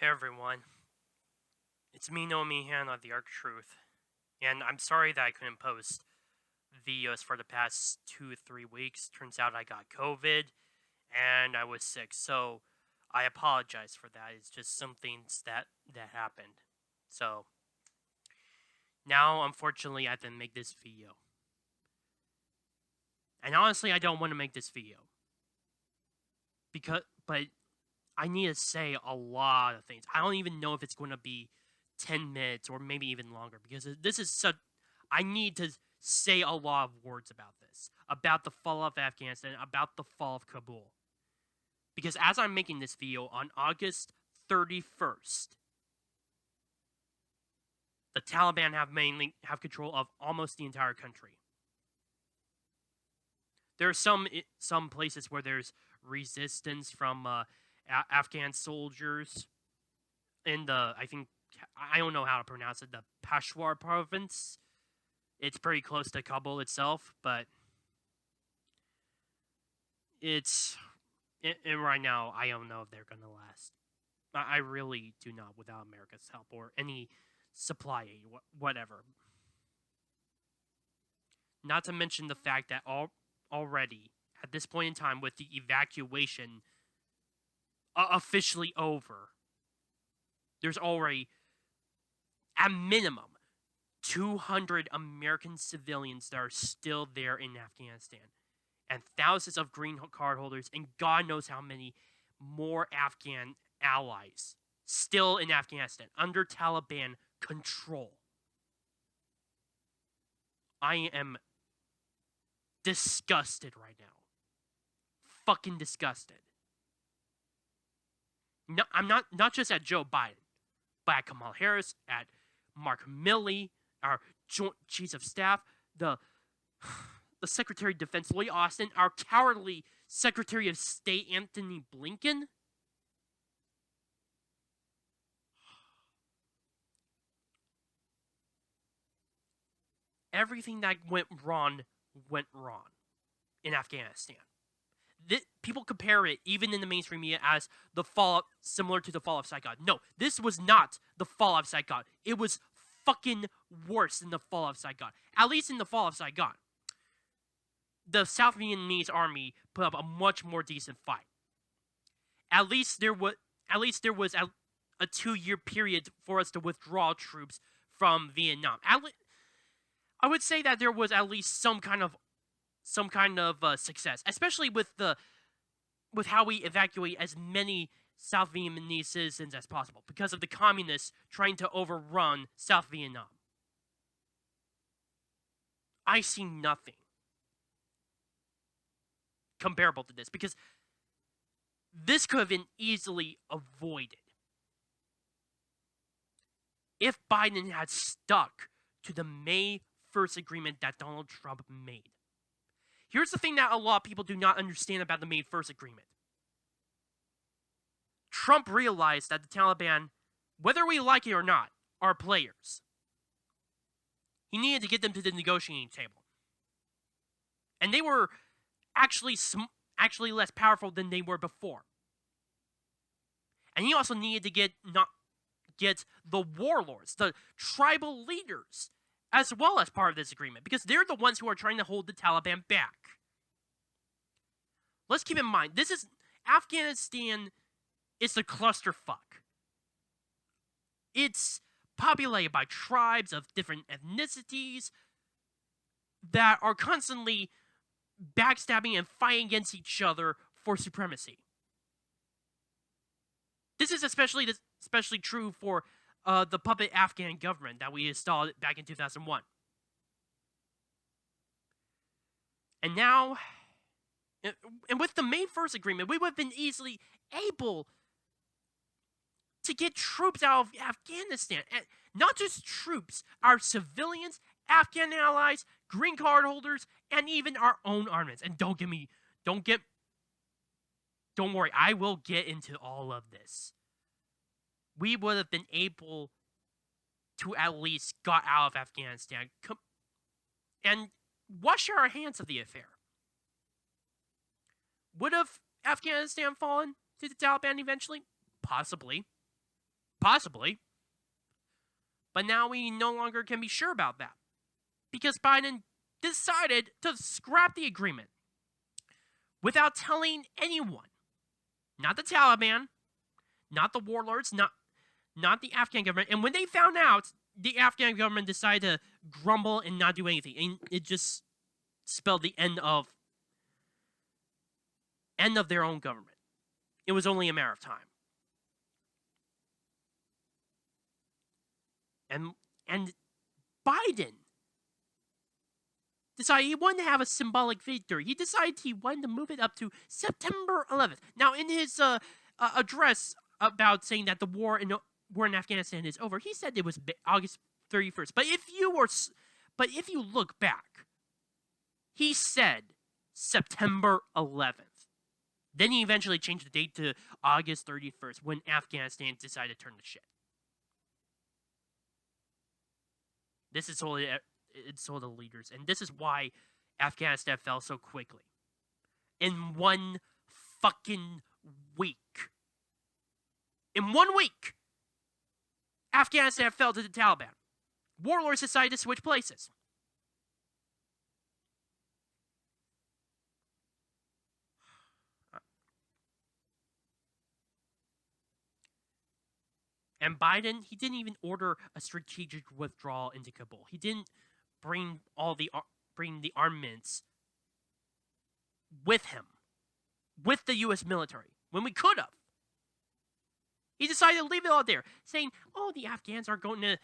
Hey everyone, it's me, Nomi Hannah, the Arc Truth, and I'm sorry that I couldn't post videos for the past 2 3 weeks. Turns out I got COVID and I was sick, so I apologize for that. It's just some things that happened. So now, unfortunately, I have to make this video, and honestly, I don't want to make this video but I need to say a lot of things. I don't even know if it's going to be 10 minutes or maybe even longer because this is such. I need to say a lot of words about this, about the fall of Afghanistan, about the fall of Kabul. Because as I'm making this video on August 31st, the Taliban have control of almost the entire country. There are some places where there's resistance from Afghan soldiers in the I don't know how to pronounce it, the Peshawar province. It's pretty close to Kabul itself, but and right now I don't know if they're gonna last. I really do not, without America's help or any supply aid, whatever. Not to mention the fact that already at this point in time, with the evacuation officially over, there's already at minimum 200 American civilians that are still there in Afghanistan, and thousands of green card holders, and God knows how many more Afghan allies still in Afghanistan under Taliban control. I am disgusted right now. Fucking disgusted. No, I'm not just at Joe Biden, but at Kamala Harris, at Mark Milley, our Joint Chiefs of Staff, the Secretary of Defense Lloyd Austin, our cowardly Secretary of State Anthony Blinken. Everything that went wrong in Afghanistan. People compare it, even in the mainstream media, as the fall, similar to the fall of Saigon. No, this was not the fall of Saigon. It was fucking worse than the fall of Saigon. At least in the fall of Saigon, the South Vietnamese army put up a much more decent fight. At least there was a 2-year period for us to withdraw troops from Vietnam. I would say that there was at least some kind of success, especially with how we evacuate as many South Vietnamese citizens as possible because of the communists trying to overrun South Vietnam. I see nothing comparable to this because this could have been easily avoided if Biden had stuck to the May 1st agreement that Donald Trump made. Here's the thing that a lot of people do not understand about the May 1st agreement. Trump realized that the Taliban, whether we like it or not, are players. He needed to get them to the negotiating table. And they were actually less powerful than they were before. And he also needed to get the warlords, the tribal leaders, as well as part of this agreement, because they're the ones who are trying to hold the Taliban back. Let's keep in mind, Afghanistan is a clusterfuck. It's populated by tribes of different ethnicities that are constantly backstabbing and fighting against each other for supremacy. This is especially true for the puppet Afghan government that we installed back in 2001. And now, and with the May 1st agreement, we would have been easily able to get troops out of Afghanistan. And not just troops, our civilians, Afghan allies, green card holders, and even our own armaments. And don't worry, I will get into all of this. We would have been able to at least got out of Afghanistan and wash our hands of the affair. Would have Afghanistan fallen to the Taliban eventually? Possibly. Possibly. But now we no longer can be sure about that. Because Biden decided to scrap the agreement without telling anyone. Not the Taliban, not the warlords, not the Afghan government. And when they found out, the Afghan government decided to grumble and not do anything. And it just spelled the end of their own government. It was only a matter of time. And Biden decided he wanted to have a symbolic victory. He decided he wanted to move it up to September 11th. Now, in his address about saying that the war in Afghanistan is over, he said it was August 31st. But if you look back, he said September 11th. Then he eventually changed the date to August 31st when Afghanistan decided to turn to shit. This is all the leaders, and this is why Afghanistan fell so quickly. In 1 fucking week. In 1 week, Afghanistan fell to the Taliban. Warlords decided to switch places. And Biden, he didn't even order a strategic withdrawal into Kabul. He didn't bring the armaments with him, with the U.S. military, when we could have. He decided to leave it all there, saying, "Oh, the Afghans are going to,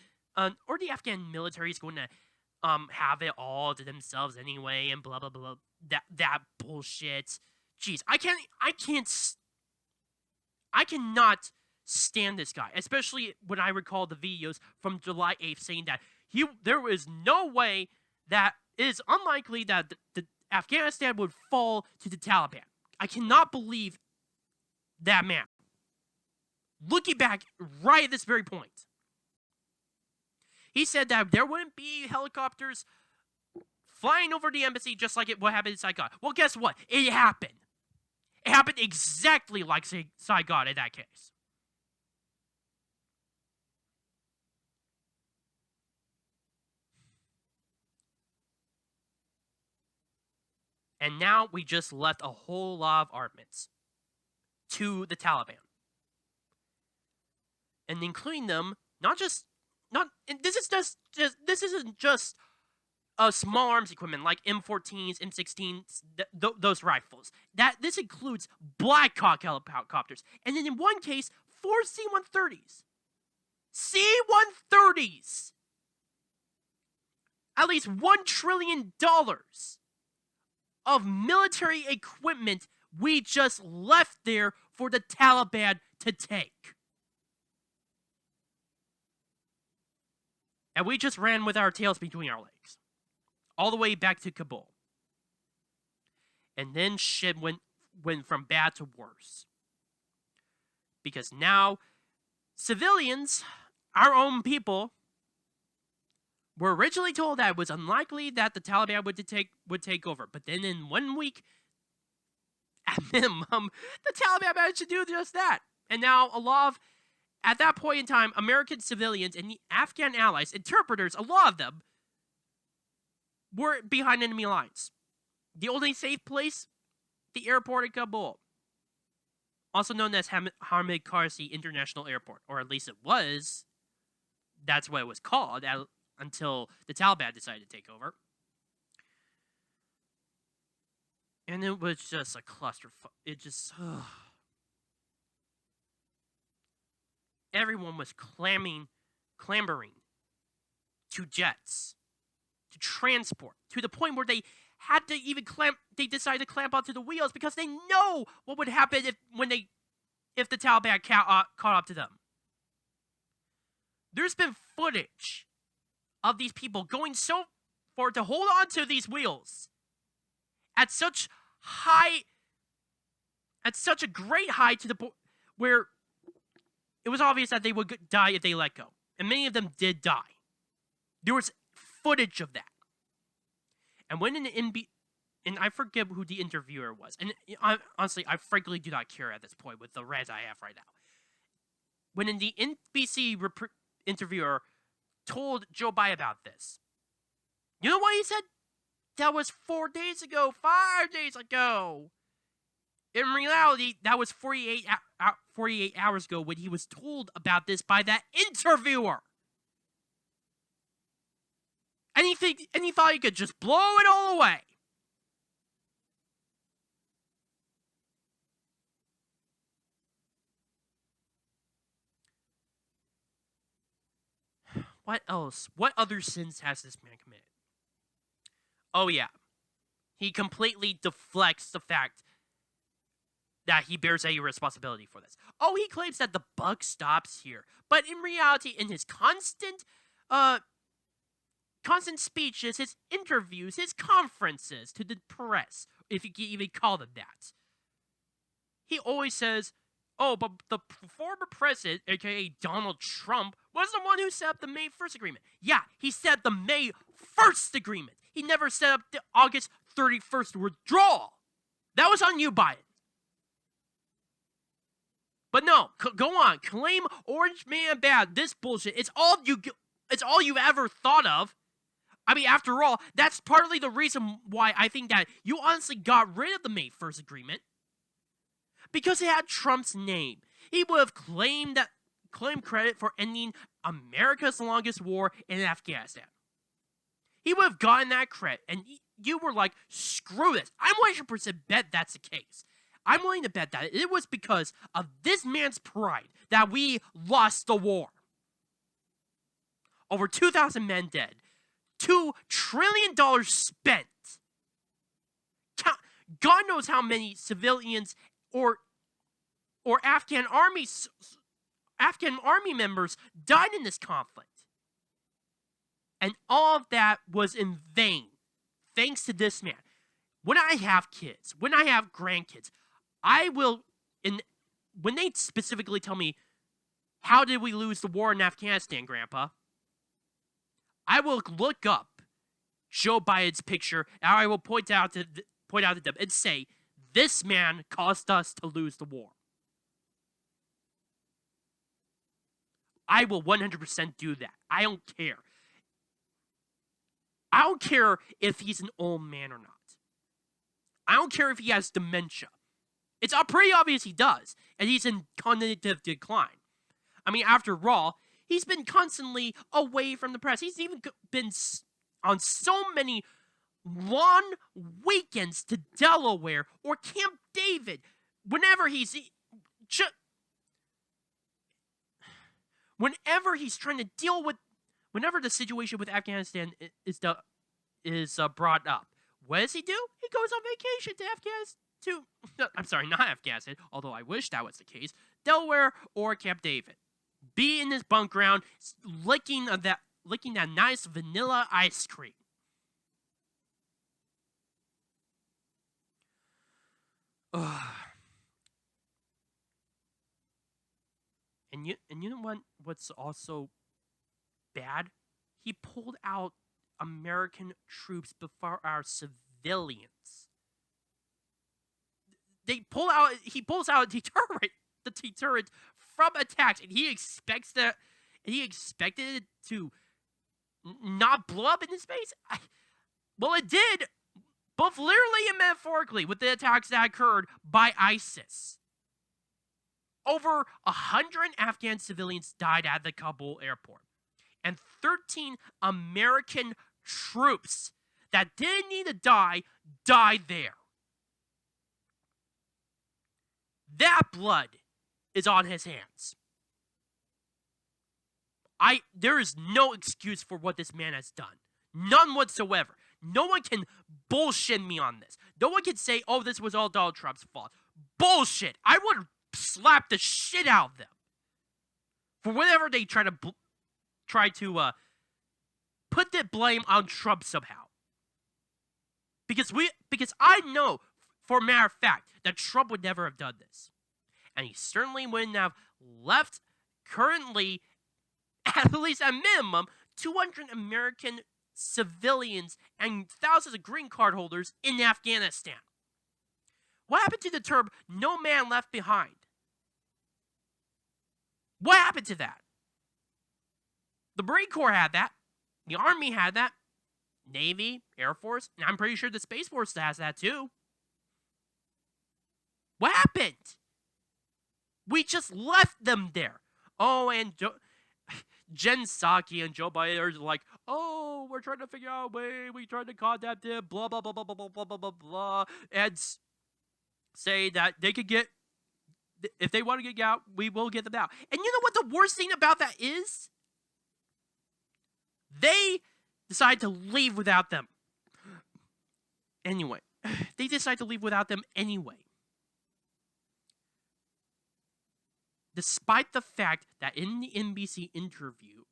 or the Afghan military is going to, have it all to themselves anyway, and blah blah blah." That bullshit. Jeez, I cannot stand this guy, especially when I recall the videos from July 8th saying that there is no way that it is unlikely that the Afghanistan would fall to the Taliban. I cannot believe that man. Looking back right at this very point, he said that there wouldn't be helicopters flying over the embassy just like what happened in Saigon. Well, guess what? It happened. It happened exactly like Saigon in that case. And now we just left a whole lot of armaments to the Taliban. And including them, this isn't just small arms equipment like M14s, M16s, those rifles. This includes Black Hawk helicopters, and then in one case, 4 C-130s. C-130s! At least $1 trillion of military equipment we just left there for the Taliban to take. And we just ran with our tails between our legs. All the way back to Kabul. And then shit went from bad to worse. Because now, civilians, our own people, were originally told that it was unlikely that the Taliban would take over. But then in 1 week, at minimum, the Taliban managed to do just that. And now a lot of, at that point in time, American civilians and the Afghan allies, interpreters, a lot of them, were behind enemy lines. The only safe place, the airport in Kabul. Also known as Hamid Karzai International Airport, or at least it was. That's what it was called until the Taliban decided to take over. And it was just a clusterfuck. It just... Everyone was clambering to jets, to transport, to the point where they had to even they decided to clamp onto the wheels because they know what would happen if the Taliban caught up to them. There's been footage of these people going so far to hold on to these wheels at such a great height to the point where it was obvious that they would die if they let go. And many of them did die. There was footage of that. And when and I forget who the interviewer was. And honestly, I frankly do not care at this point with the rant I have right now. when the NBC interviewer told Joe Biden about this, you know what he said? That was 4 days ago, 5 days ago. In reality, that was 48 hours ago when he was told about this by that interviewer. And he thought he could just blow it all away. What else? What other sins has this man committed? Oh yeah. He completely deflects the fact that he bears any responsibility for this. Oh, he claims that the buck stops here. But in reality, in his constant speeches, his interviews, his conferences to the press, if you can even call them that, he always says, oh, but the former president, aka Donald Trump, was the one who set up the May 1st agreement. Yeah, he set up the May 1st agreement. He never set up the August 31st withdrawal. That was on you, Biden. But no, go on. Claim Orange Man bad. This bullshit. It's all you've ever thought of. I mean, after all, that's partly the reason why I think that you honestly got rid of the May 1st agreement. Because it had Trump's name. He would have claimed credit for ending America's longest war in Afghanistan. He would have gotten that credit, and you were like, screw this. I'm 100% bet that's the case. I'm willing to bet that it was because of this man's pride that we lost the war. Over 2,000 men dead. $2 trillion spent. God knows how many civilians or Afghan army members died in this conflict. And all of that was in vain, thanks to this man. When I have kids, when I have grandkids, I will, when they specifically tell me, how did we lose the war in Afghanistan, Grandpa? I will look up Joe Biden's picture, and I will point out to them and say, this man caused us to lose the war. I will 100% do that. I don't care. I don't care if he's an old man or not. I don't care if he has dementia. It's pretty obvious he does, and he's in cognitive decline. I mean, after all, he's been constantly away from the press. He's even been on so many long weekends to Delaware or Camp David. Whenever he's trying to deal with, whenever the situation with Afghanistan is brought up, what does he do? He goes on vacation to Afghanistan. I'm sorry, not Afghanistan, although I wish that was the case. Delaware or Camp David. Be in his bunk ground, licking that nice vanilla ice cream. And you know what's also bad? He pulled out American troops before our civilians. He pulls out a deterrent from attacks, and he expected it to not blow up in his face. Well, it did, both literally and metaphorically, with the attacks that occurred by ISIS. Over 100 Afghan civilians died at the Kabul airport, and 13 American troops that didn't need to die died there. That blood is on his hands. There is no excuse for what this man has done. None whatsoever. No one can bullshit me on this. No one can say, oh, this was all Donald Trump's fault. Bullshit. I would slap the shit out of them for whatever they try to put the blame on Trump somehow. Because I know for a matter of fact that Trump would never have done this. And he certainly wouldn't have left currently, at least at minimum, 200 American civilians and thousands of green card holders in Afghanistan. What happened to the term, no man left behind? What happened to that? The Marine Corps had that. The Army had that. Navy, Air Force, and I'm pretty sure the Space Force has that too. What happened? We just left them there. Oh, and Jen Psaki and Joe Biden are like, oh, we're trying to figure out a way. We tried to contact them, blah, blah, blah, blah, blah, blah, blah, blah, blah, blah, and say that they could get, if they want to get out, we will get them out. And you know what the worst thing about that is? They decide to leave without them. Anyway, they decide to leave without them anyway. Despite the fact that in the NBC interview,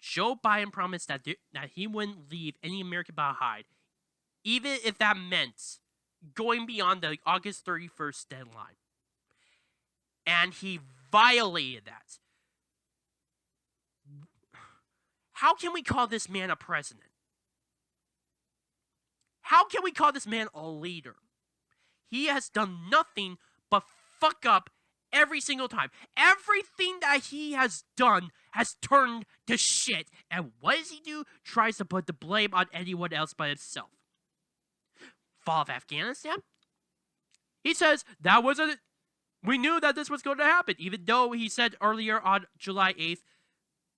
Joe Biden promised that he wouldn't leave any American behind, even if that meant going beyond the August 31st deadline. And he violated that. How can we call this man a president? How can we call this man a leader? He has done nothing but fuck up every single time. Everything that he has done has turned to shit. And what does he do? Tries to put the blame on anyone else but himself. Fall of Afghanistan? He says that wasn't... We knew that this was going to happen, even though he said earlier on July 8th,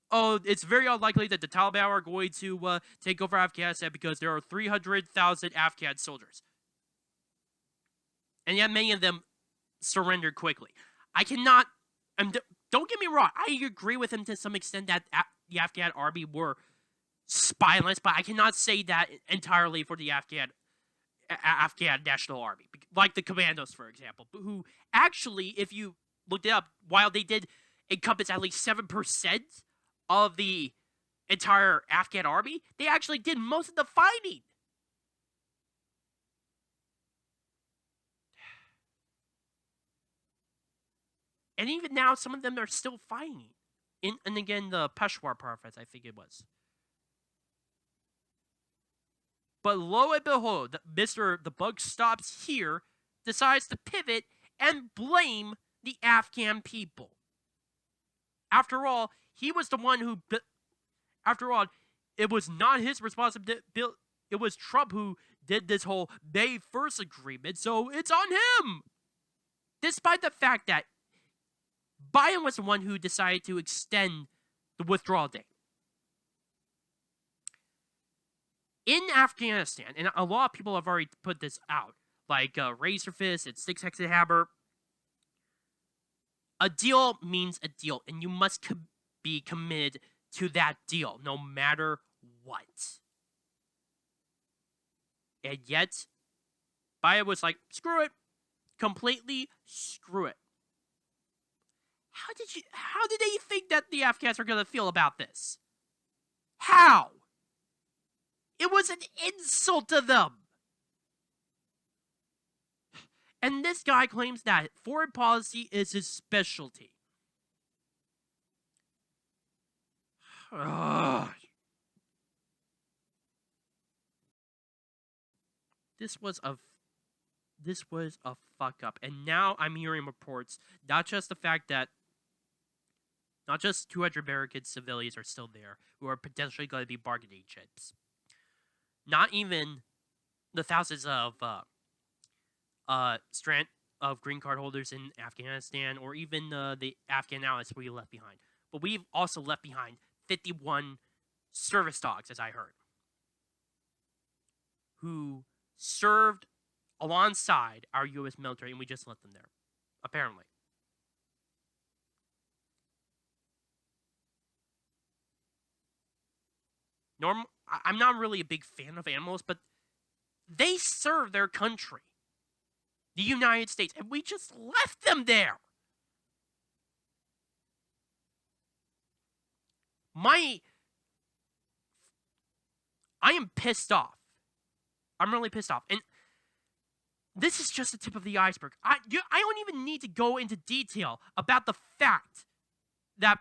oh, it's very unlikely that the Taliban are going to take over Afghanistan because there are 300,000 Afghan soldiers. And yet many of them surrendered quickly. I cannot... don't get me wrong, I agree with him to some extent that the Afghan army were spineless, but I cannot say that entirely for the Afghan National Army. Like the Commandos, for example, who actually, if you looked it up, while they did encompass at least 7% of the entire Afghan army, they actually did most of the fighting. And even now, some of them are still fighting. And again, the Peshawar province, I think it was. But lo and behold, the buck stops here, decides to pivot and blame the Afghan people. After all, he was the one who... After all, it was not his responsibility. It was Trump who did this whole May 1st agreement, so it's on him! Despite the fact that Biden was the one who decided to extend the withdrawal date. In Afghanistan, and a lot of people have already put this out, like Razorfist and Six Hexed Hammer, a deal means a deal, and you must be committed to that deal, no matter what. And yet, Biden was like, screw it. Completely screw it. How did they think that the Afghans are going to feel about this? How? It was an insult to them. And this guy claims that foreign policy is his specialty. This was a fuck up. And now I'm hearing reports, not just 200 American civilians are still there who are potentially going to be bargaining chips. Not even the thousands of strand of green card holders in Afghanistan, or even the Afghan allies we left behind. But we've also left behind 51 service dogs, as I heard, who served alongside our U.S. military, and we just left them there, apparently. I'm not really a big fan of animals, but they serve their country, the United States, and we just left them there. I am pissed off. I'm really pissed off. And this is just the tip of the iceberg. I don't even need to go into detail about the fact that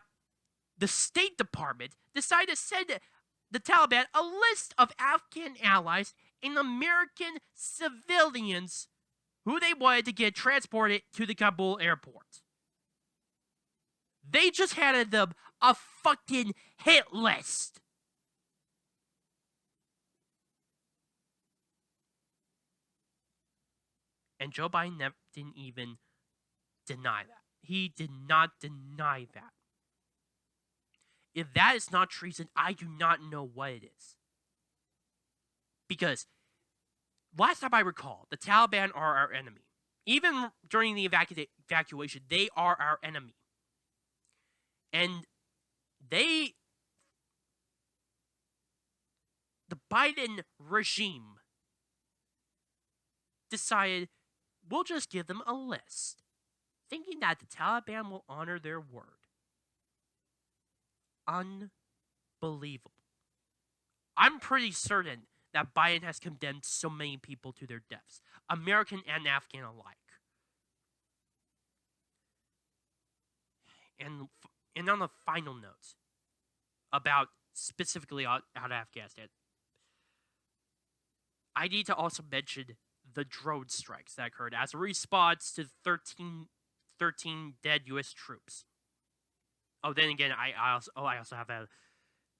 the State Department decided to send the Taliban a list of Afghan allies and American civilians who they wanted to get transported to the Kabul airport. They just handed them a fucking hit list. And Joe Biden didn't even deny that. He did not deny that. If that is not treason, I do not know what it is. Because last time I recall, the Taliban are our enemy. Even during the evacuation, they are our enemy. And the Biden regime decided, we'll just give them a list, thinking that the Taliban will honor their word. Unbelievable. I'm pretty certain that Biden has condemned so many people to their deaths, American and Afghan alike. And on the final note about specifically out of Afghanistan, I need to also mention the drone strikes that occurred as a response to 13 dead U.S. troops. Oh, then again, I also have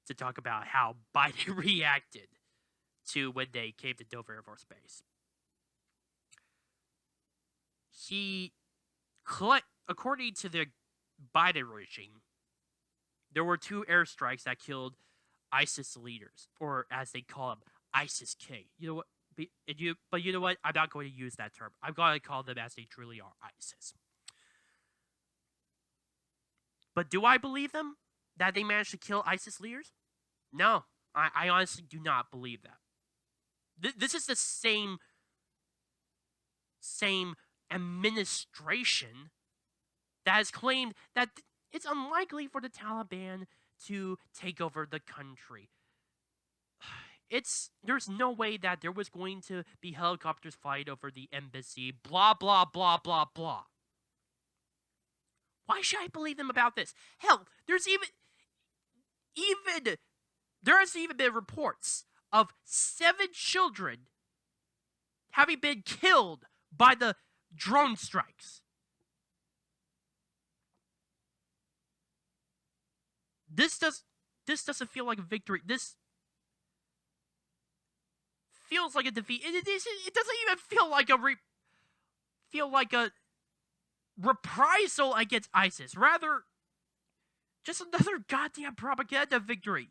to talk about how Biden reacted to when they came to Dover Air Force Base. According to the Biden regime, there were 2 airstrikes that killed ISIS leaders, or as they call them, ISIS-K. You know what? But you know what? I'm not going to use that term. I'm going to call them as they truly are, ISIS. But do I believe them? That they managed to kill ISIS leaders? No. I honestly do not believe that. This is the same administration that has claimed that it's unlikely for the Taliban to take over the country. There's no way that there was going to be helicopters flying over the embassy, blah, blah, blah, blah, blah. Why should I believe them about this? Hell, there has even been reports of 7 children having been killed by the drone strikes. This doesn't feel like a victory. This feels like a defeat. It doesn't even feel like a reprisal against ISIS. Rather, just another goddamn propaganda victory.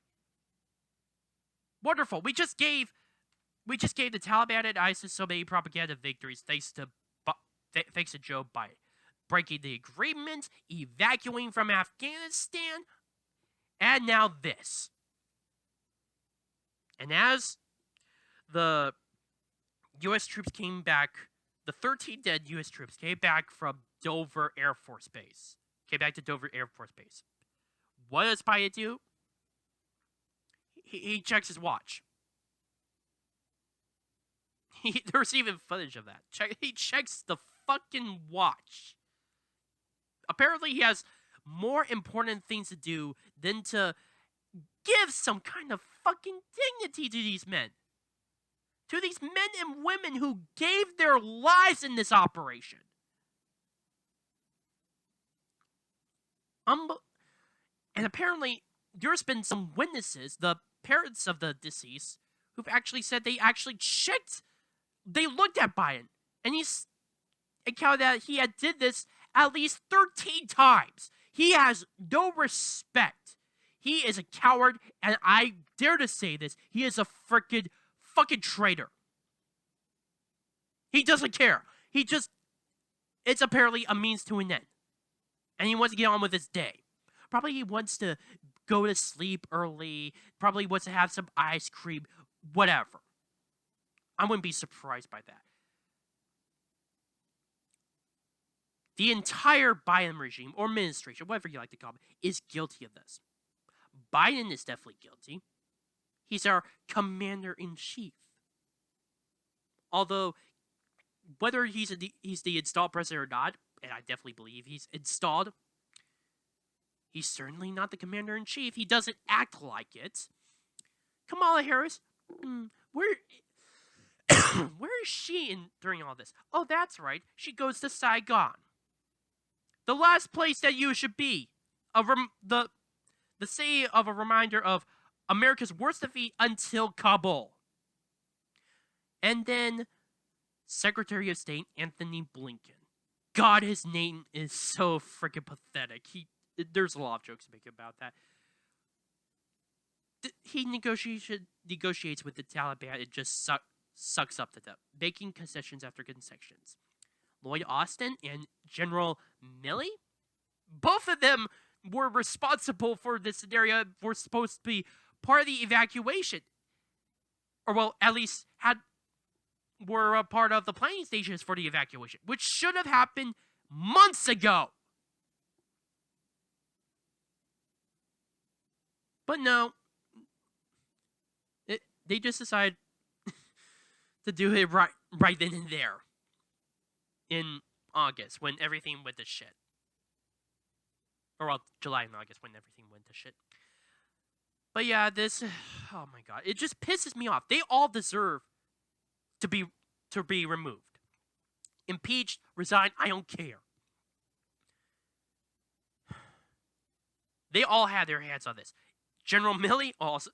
Wonderful. We just gave the Taliban and ISIS so many propaganda victories thanks to Joe Biden breaking the agreement, evacuating from Afghanistan, and now this. And as the U.S. troops came back, the 13 dead U.S. troops came back from Dover Air Force Base. Came back to Dover Air Force Base. What does Biden do? He checks his watch. There's even footage of that. He checks the fucking watch. Apparently, he has more important things to do than to give some kind of fucking dignity to these men. To these men and women who gave their lives in this operation. And apparently, there's been some witnesses, the parents of the deceased, who've actually said they actually checked. They looked at Biden, and he's accounted that he had did this at least 13 times. He has no respect. He is a coward, and I dare to say this, he is a freaking fucking traitor. He doesn't care. It's apparently a means to an end. And he wants to get on with his day. Probably he wants to go to sleep early. Probably wants to have some ice cream. Whatever. I wouldn't be surprised by that. The entire Biden regime, or administration, whatever you like to call it, is guilty of this. Biden is definitely guilty. He's our commander-in-chief. Although, whether he's the installed president or not, and I definitely believe he's installed, he's certainly not the commander-in-chief. He doesn't act like it. Kamala Harris, where is she during all this? Oh, that's right. She goes to Saigon. The last place that you should be. the say of a reminder of America's worst defeat until Kabul. And then Secretary of State Anthony Blinken. God, his name is so freaking pathetic. There's a lot of jokes to make about that. He negotiates with the Taliban. It just sucks up to them, making concessions after concessions. Lloyd Austin and General Milley, both of them were responsible for this scenario. Were supposed to be part of the evacuation, or well, at least were a part of the planning stages for the evacuation, which should have happened months ago. But no, they just decided to do it right then and there in August when everything went to shit. Or well, July and August when everything went to shit. But yeah, oh my god, it just pisses me off. They all deserve to be removed. Impeached, resigned, I don't care. They all had their hands on this. General Milley also,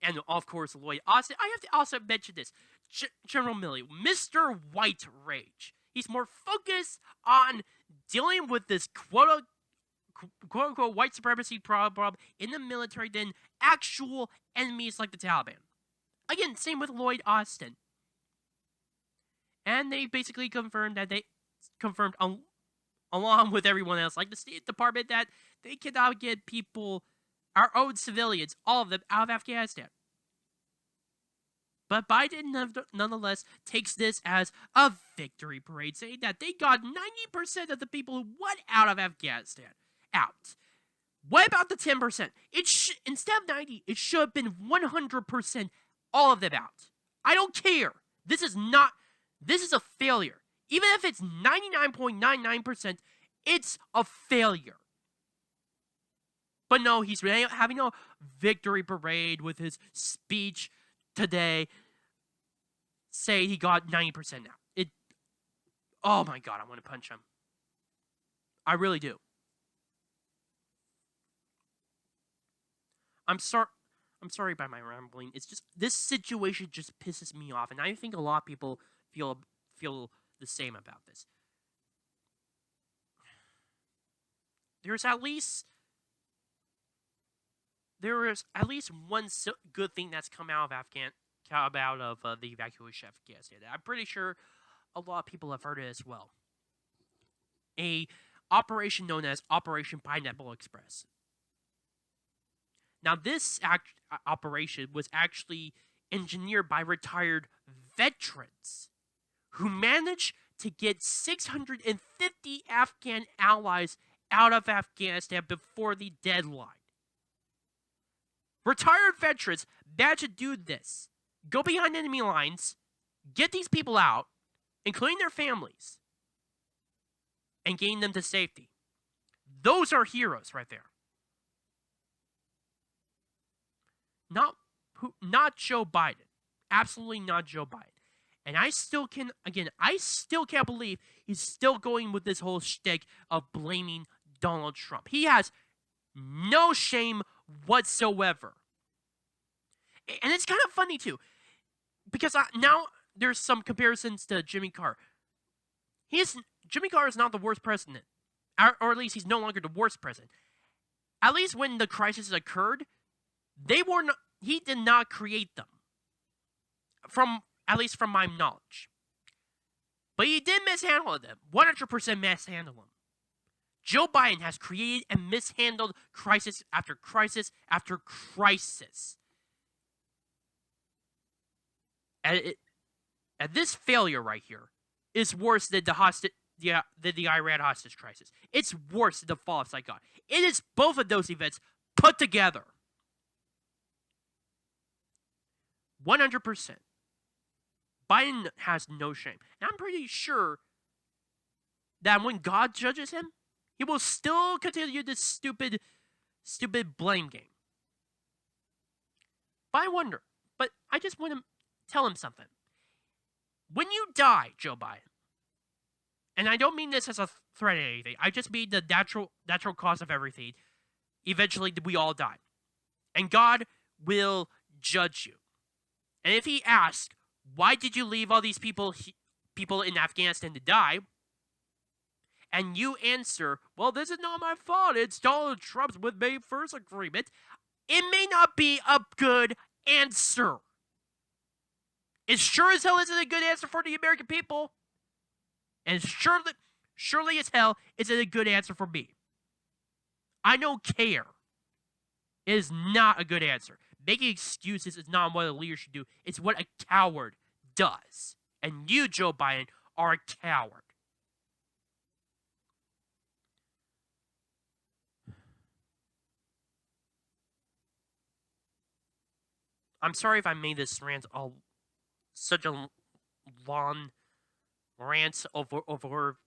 and of course Lloyd Austin. I have to also mention this. General Milley, Mr. White Rage. He's more focused on dealing with this quote-unquote white supremacy problem in the military than actual enemies like the Taliban. Again, same with Lloyd Austin. And they basically confirmed along with everyone else, like the State Department, that they cannot get people, our own civilians, all of them, out of Afghanistan. But Biden nonetheless takes this as a victory parade, saying that they got 90% of the people who want out of Afghanistan out. What about the 10%? Instead of 90, it should have been 100%, all of them out. I don't care. This is a failure. Even if it's 99.99%, it's a failure. But no, he's having a victory parade with his speech today, say he got 90% now. Oh my god, I want to punch him. I really do. I'm sorry by my rambling. It's just, this situation just pisses me off, and I think a lot of people feel the same about this. There is at least one good thing that's come out of the evacuation of Afghanistan. I'm pretty sure a lot of people have heard it as well. A operation known as Operation Pineapple Express. Now, this operation was actually engineered by retired veterans who managed to get 650 Afghan allies out of Afghanistan before the deadline. Retired veterans managed to do this. Go behind enemy lines, get these people out, including their families, and gain them to safety. Those are heroes right there. Not Joe Biden. Absolutely not Joe Biden. And I still can't believe he's still going with this whole shtick of blaming Donald Trump. He has no shame whatsoever. And it's kind of funny, too, because now there's some comparisons to Jimmy Carter. Jimmy Carter is not the worst president, or at least he's no longer the worst president. At least when the crisis occurred, he did not create them, at least from my knowledge. But he did mishandle them, 100% mishandle them. Joe Biden has created and mishandled crisis after crisis after crisis. And this failure right here is worse than the Iran hostage crisis. It's worse than the fall of Saigon. It is both of those events put together. 100%. Biden has no shame. And I'm pretty sure that when God judges him, he will still continue this stupid blame game. But I just want to tell him something. When you die, Joe Biden, and I don't mean this as threaten anything. I just mean the natural cause of everything. Eventually, we all die, and God will judge you. And if He asks, "Why did you leave all these people in Afghanistan to die?" and you answer, "Well, this is not my fault. It's Donald Trump's with May 1st agreement," it may not be a good answer. It sure as hell isn't a good answer for the American people. And surely as hell isn't a good answer for me. I don't care. It is not a good answer. Making excuses is not what a leader should do. It's what a coward does. And you, Joe Biden, are a coward. I'm sorry if I made this rant such a long rant of over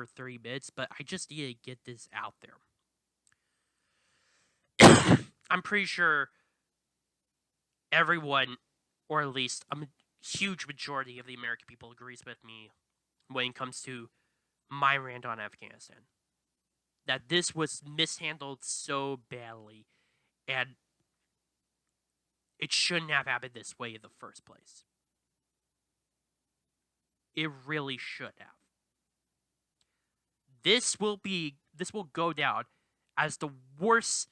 3 minutes, but I just need to get this out there. I'm pretty sure everyone, or at least a huge majority of the American people, agrees with me when it comes to my rant on Afghanistan. That this was mishandled so badly, and it shouldn't have happened this way in the first place. It really should have. This will go down as the worst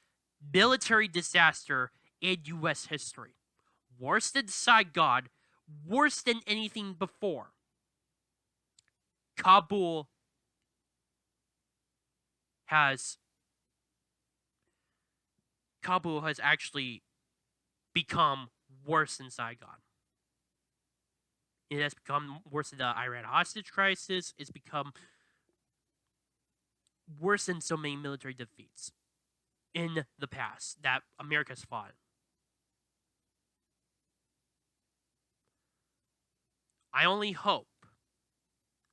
military disaster in U.S. history. Worse than Saigon, worse than anything before. Kabul has actually become worse than Saigon. It has become worse than the Iran hostage crisis. It's become worse than so many military defeats in the past that America's fought. I only hope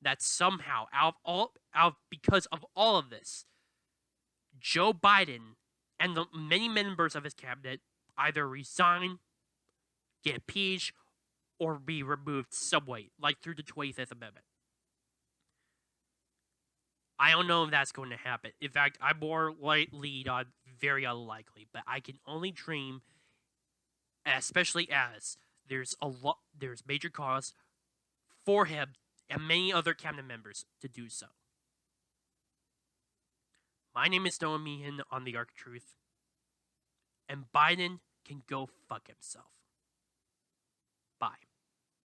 that somehow, because of all of this, Joe Biden and the many members of his cabinet either resign, get impeached, or be removed some way, like through the 25th Amendment. I don't know if that's going to happen. In fact, I'm more lead on very unlikely, but I can only dream, especially as there's major cause for him and many other cabinet members to do so. My name is Noah Meehan on the Arc of Truth, and Biden can go fuck himself.